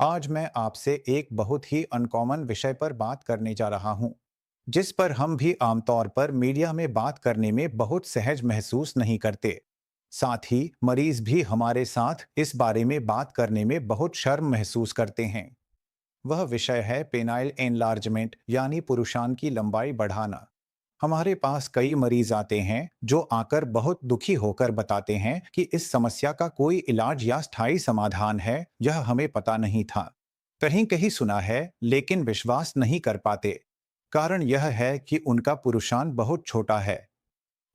आज मैं आपसे एक बहुत ही अनकॉमन विषय पर बात करने जा रहा हूं, जिस पर हम भी आमतौर पर मीडिया में बात करने में बहुत सहज महसूस नहीं करते। साथ ही मरीज भी हमारे साथ इस बारे में बात करने में बहुत शर्म महसूस करते हैं। वह विषय है पेनाइल एनलार्जमेंट यानी पुरुषांग की लंबाई बढ़ाना। हमारे पास कई मरीज आते हैं जो आकर बहुत दुखी होकर बताते हैं कि इस समस्या का कोई इलाज या स्थायी समाधान है, यह हमें पता नहीं था। कहीं कहीं सुना है लेकिन विश्वास नहीं कर पाते। कारण यह है कि उनका पुरुषांग बहुत छोटा है।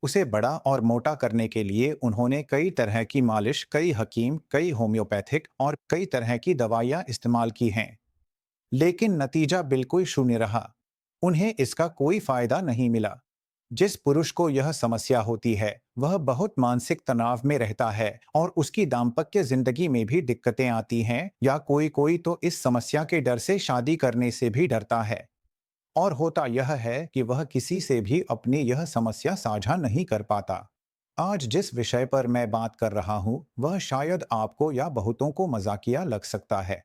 उसे बड़ा और मोटा करने के लिए उन्होंने कई तरह की मालिश, कई हकीम, कई होम्योपैथिक और कई तरह की दवाइयां इस्तेमाल की हैं, लेकिन नतीजा बिल्कुल शून्य रहा। उन्हें इसका कोई फायदा नहीं मिला। जिस पुरुष को यह समस्या होती है वह बहुत मानसिक तनाव में रहता है और उसकी दाम्पत्य जिंदगी में भी दिक्कतें आती हैं, या कोई कोई तो इस समस्या के डर से शादी करने से भी डरता है। और होता यह है कि वह किसी से भी अपनी यह समस्या साझा नहीं कर पाता। आज जिस विषय पर मैं बात कर रहा हूँ वह शायद आपको या बहुतों को मजाकिया लग सकता है,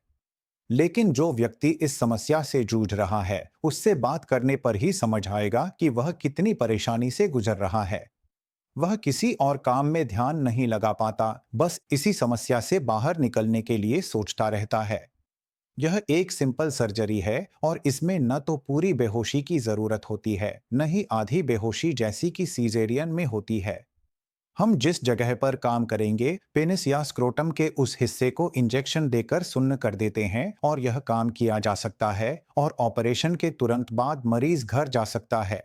लेकिन जो व्यक्ति इस समस्या से जूझ रहा है उससे बात करने पर ही समझ आएगा कि वह कितनी परेशानी से गुजर रहा है। वह किसी और काम में ध्यान नहीं लगा पाता, बस इसी समस्या से बाहर निकलने के लिए सोचता रहता है। यह एक सिंपल सर्जरी है और इसमें न तो पूरी बेहोशी की जरूरत होती है, न ही आधी बेहोशी जैसी कि सीजेरियन में होती है। हम जिस जगह पर काम करेंगे, पेनिस या स्क्रोटम के उस हिस्से को इंजेक्शन देकर सुन्न कर देते हैं और यह काम किया जा सकता है और ऑपरेशन के तुरंत बाद मरीज घर जा सकता है।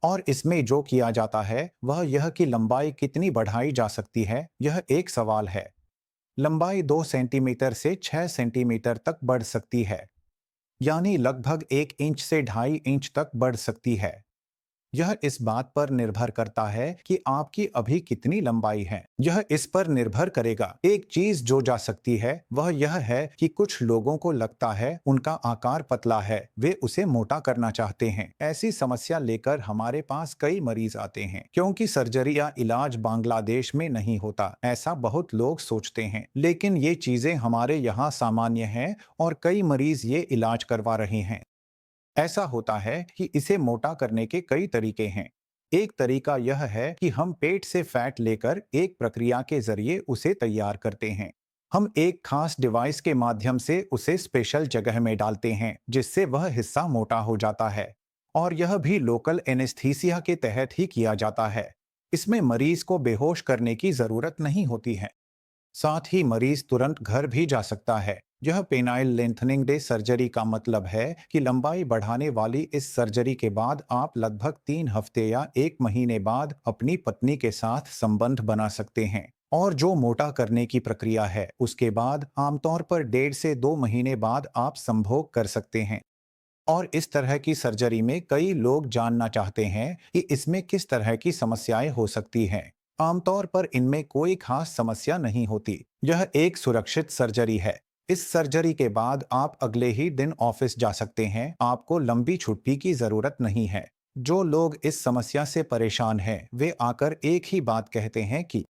और इसमें जो किया जाता है वह यह कि लंबाई कितनी बढ़ाई जा सकती है, यह एक सवाल है। लंबाई 2 सेंटीमीटर से 6 सेंटीमीटर तक बढ़ सकती है, यानी लगभग 1 इंच से 2.5 इंच तक बढ़ सकती है। यह इस बात पर निर्भर करता है कि आपकी अभी कितनी लंबाई है। यह इस पर निर्भर करेगा। एक चीज जो जा सकती है वह यह है कि कुछ लोगों को लगता है उनका आकार पतला है, वे उसे मोटा करना चाहते हैं। ऐसी समस्या लेकर हमारे पास कई मरीज आते हैं, क्योंकि सर्जरी या इलाज बांग्लादेश में नहीं होता ऐसा बहुत लोग सोचते हैं, लेकिन ये चीजें हमारे यहाँ सामान्य हैं और कई मरीज ये इलाज करवा रहे हैं। ऐसा होता है कि इसे मोटा करने के कई तरीके हैं। एक तरीका यह है कि हम पेट से फैट लेकर एक प्रक्रिया के जरिए उसे तैयार करते हैं। हम एक खास डिवाइस के माध्यम से उसे स्पेशल जगह में डालते हैं जिससे वह हिस्सा मोटा हो जाता है। और यह भी लोकल एनेस्थीसिया के तहत ही किया जाता है। इसमें मरीज को बेहोश करने की जरूरत नहीं होती है। साथ ही मरीज तुरंत घर भी जा सकता है। यह पेनाइल लेंथनिंग डे सर्जरी का मतलब है कि लंबाई बढ़ाने वाली इस सर्जरी के बाद आप लगभग 3 हफ्ते या 1 महीने बाद अपनी पत्नी के साथ संबंध बना सकते हैं। और जो मोटा करने की प्रक्रिया है उसके बाद आमतौर पर 1.5 से 2 महीने बाद आप संभोग कर सकते हैं। और इस तरह की सर्जरी में कई लोग जानना चाहते हैं कि इसमें किस तरह की समस्याएं हो सकती हैं। आमतौर पर इनमें कोई खास समस्या नहीं होती। यह एक सुरक्षित सर्जरी है। इस सर्जरी के बाद आप अगले ही दिन ऑफिस जा सकते हैं, आपको लंबी छुट्टी की जरूरत नहीं है। जो लोग इस समस्या से परेशान हैं वे आकर एक ही बात कहते हैं कि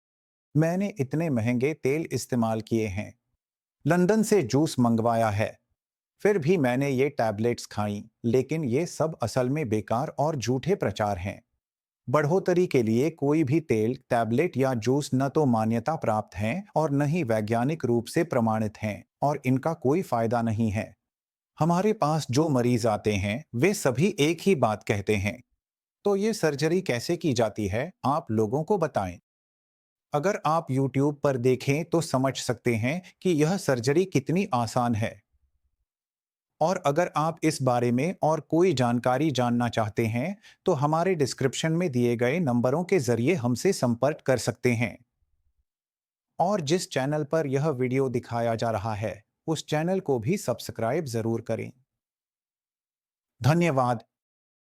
मैंने इतने महंगे तेल इस्तेमाल किए हैं, लंदन से जूस मंगवाया है, फिर भी मैंने ये टैबलेट्स खाई, लेकिन ये सब असल में बेकार और झूठे प्रचार हैं। बढ़ोतरी के लिए कोई भी तेल, टैबलेट या जूस न तो मान्यता प्राप्त हैं और न ही वैज्ञानिक रूप से प्रमाणित हैं, और इनका कोई फायदा नहीं है। हमारे पास जो मरीज आते हैं वे सभी एक ही बात कहते हैं, तो ये सर्जरी कैसे की जाती है आप लोगों को बताएं। अगर आप YouTube पर देखें तो समझ सकते हैं कि यह सर्जरी कितनी आसान है। और अगर आप इस बारे में और कोई जानकारी जानना चाहते हैं तो हमारे डिस्क्रिप्शन में दिए गए नंबरों के जरिए हमसे संपर्क कर सकते हैं। और जिस चैनल पर यह वीडियो दिखाया जा रहा है उस चैनल को भी सब्सक्राइब जरूर करें। धन्यवाद।